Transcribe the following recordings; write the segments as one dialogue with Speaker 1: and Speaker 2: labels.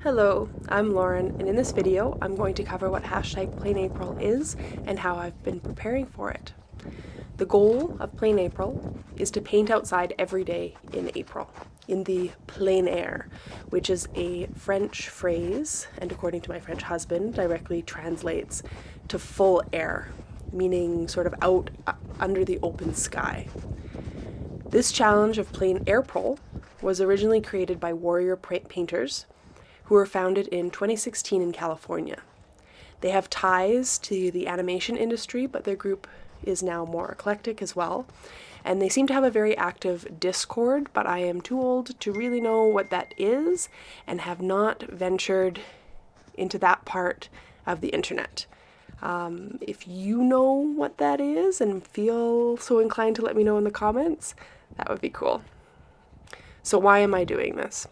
Speaker 1: Hello, I'm Lauren, and in this video I'm going to cover what hashtag PleinAirpril is and how I've been preparing for it. The goal of PleinAirpril is to paint outside every day in April, in the plein air, which is a French phrase, and according to my French husband, directly translates to full air, meaning sort of out under the open sky. This challenge of PleinAirpril was originally created by warrior painters who were founded in 2016 in California. They have ties to the animation industry, but their group is now more eclectic as well. And they seem to have a very active Discord, but I am too old to really know what that is and have not ventured into that part of the internet. If you know what that is and feel so inclined to let me know in the comments, that would be cool. So why am I doing this?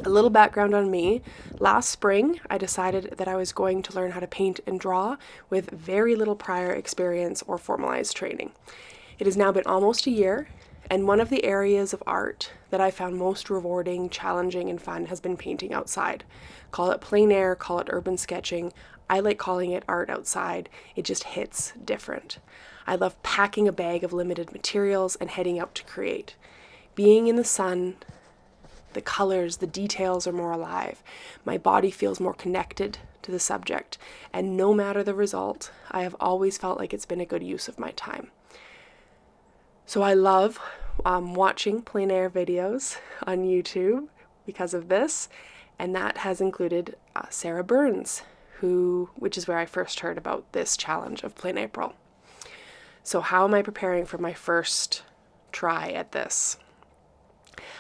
Speaker 1: A little background on me. Last spring, I decided that I was going to learn how to paint and draw with very little prior experience or formalized training. It has now been almost a year, and one of the areas of art that I found most rewarding, challenging, and fun has been painting outside. Call it plein air, call it urban sketching. I like calling it art outside. It just hits different. I love packing a bag of limited materials and heading out to create. Being in the sun, the colors, the details are more alive. My body feels more connected to the subject, and no matter the result, I have always felt like it's been a good use of my time. So I love watching plein air videos on YouTube because of this, and that has included Sarah Burns, which is where I first heard about this challenge of PleinAirpril. So how am I preparing for my first try at this?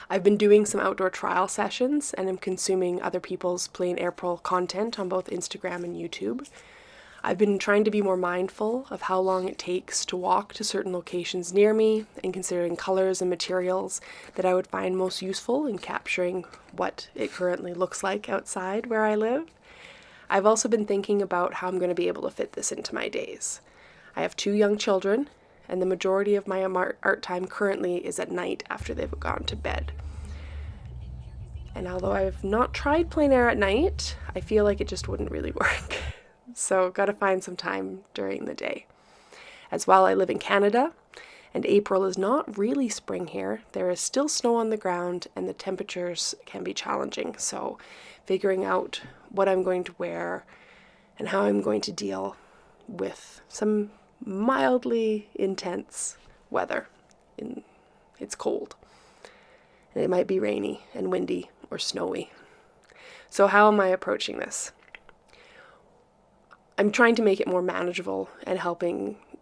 Speaker 1: I've been doing some outdoor trial sessions and am consuming other people's PleinAirpril content on both Instagram and YouTube. I've been trying to be more mindful of how long it takes to walk to certain locations near me and considering colors and materials that I would find most useful in capturing what it currently looks like outside where I live. I've also been thinking about how I'm going to be able to fit this into my days. I have 2 young children, and the majority of my art time currently is at night after they've gone to bed. And although I've not tried plein air at night, I feel like it just wouldn't really work. So gotta find some time during the day. As well, I live in Canada, and April is not really spring here. There is still snow on the ground, and the temperatures can be challenging. So figuring out what I'm going to wear and how I'm going to deal with some mildly intense weather. It's cold, and it might be rainy and windy or snowy. So how am I approaching this? I'm trying to make it more manageable and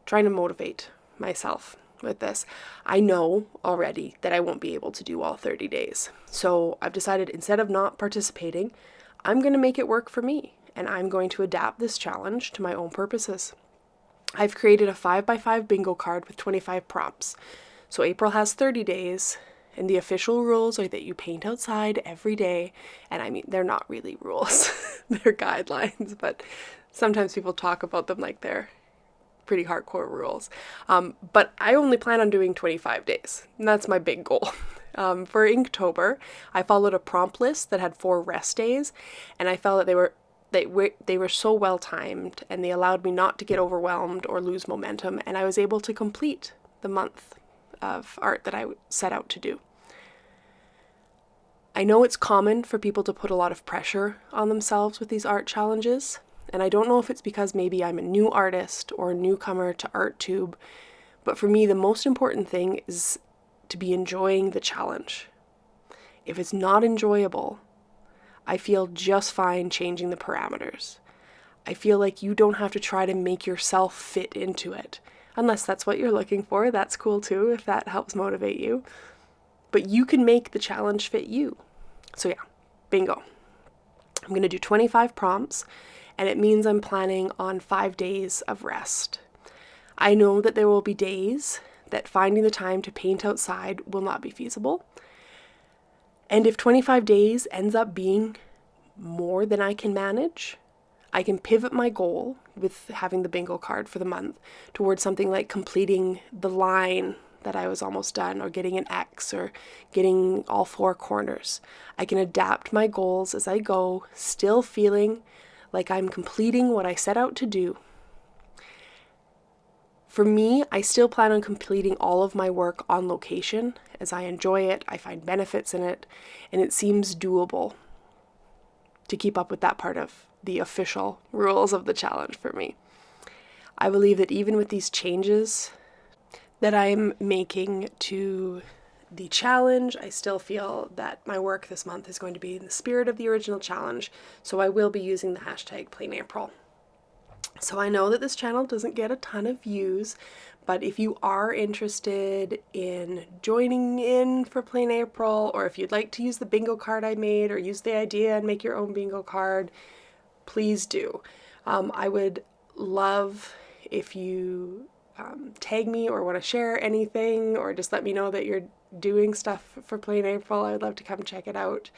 Speaker 1: trying to motivate myself with this. I know already that I won't be able to do all 30 days. So I've decided instead of not participating, I'm going to make it work for me, and I'm going to adapt this challenge to my own purposes. I've created a 5x5 bingo card with 25 prompts. So April has 30 days, and the official rules are that you paint outside every day. And I mean, they're not really rules, they're guidelines, but sometimes people talk about them like they're pretty hardcore rules. But I only plan on doing 25 days, and that's my big goal. For Inktober, I followed a prompt list that had 4 rest days, and I felt that they were so well timed, and they allowed me not to get overwhelmed or lose momentum, and I was able to complete the month of art that I set out to do. I know it's common for people to put a lot of pressure on themselves with these art challenges, and I don't know if it's because maybe I'm a new artist or a newcomer to ArtTube, but for me the most important thing is to be enjoying the challenge. If it's not enjoyable, I feel just fine changing the parameters. I feel like you don't have to try to make yourself fit into it. Unless that's what you're looking for, that's cool too, if that helps motivate you. But you can make the challenge fit you. So yeah, bingo. I'm going to do 25 prompts, and it means I'm planning on 5 days of rest. I know that there will be days that finding the time to paint outside will not be feasible. And if 25 days ends up being more than I can manage, I can pivot my goal with having the bingo card for the month towards something like completing the line that I was almost done, or getting an X, or getting all 4 corners. I can adapt my goals as I go, still feeling like I'm completing what I set out to do. For me, I still plan on completing all of my work on location, as I enjoy it, I find benefits in it, and it seems doable to keep up with that part of the official rules of the challenge for me. I believe that even with these changes that I'm making to the challenge, I still feel that my work this month is going to be in the spirit of the original challenge, so I will be using the hashtag PleinAirpril. So I know that this channel doesn't get a ton of views, but if you are interested in joining in for PleinAirpril, or if you'd like to use the bingo card I made, or use the idea and make your own bingo card, please do. I would love if you tag me or want to share anything, or just let me know that you're doing stuff for PleinAirpril. I would love to come check it out.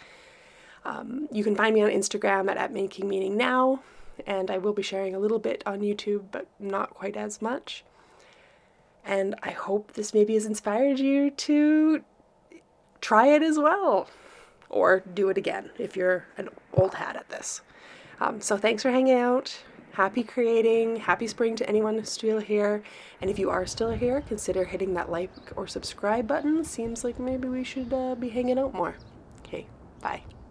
Speaker 1: You can find me on Instagram at @makingmeaningnow, and I will be sharing a little bit on YouTube, but not quite as much. And I hope this maybe has inspired you to try it as well, or do it again if you're an old hat at this. So thanks for hanging out. Happy creating. Happy spring to anyone who's still here. And if you are still here, consider hitting that like or subscribe button. Seems like maybe we should be hanging out more. Okay, bye.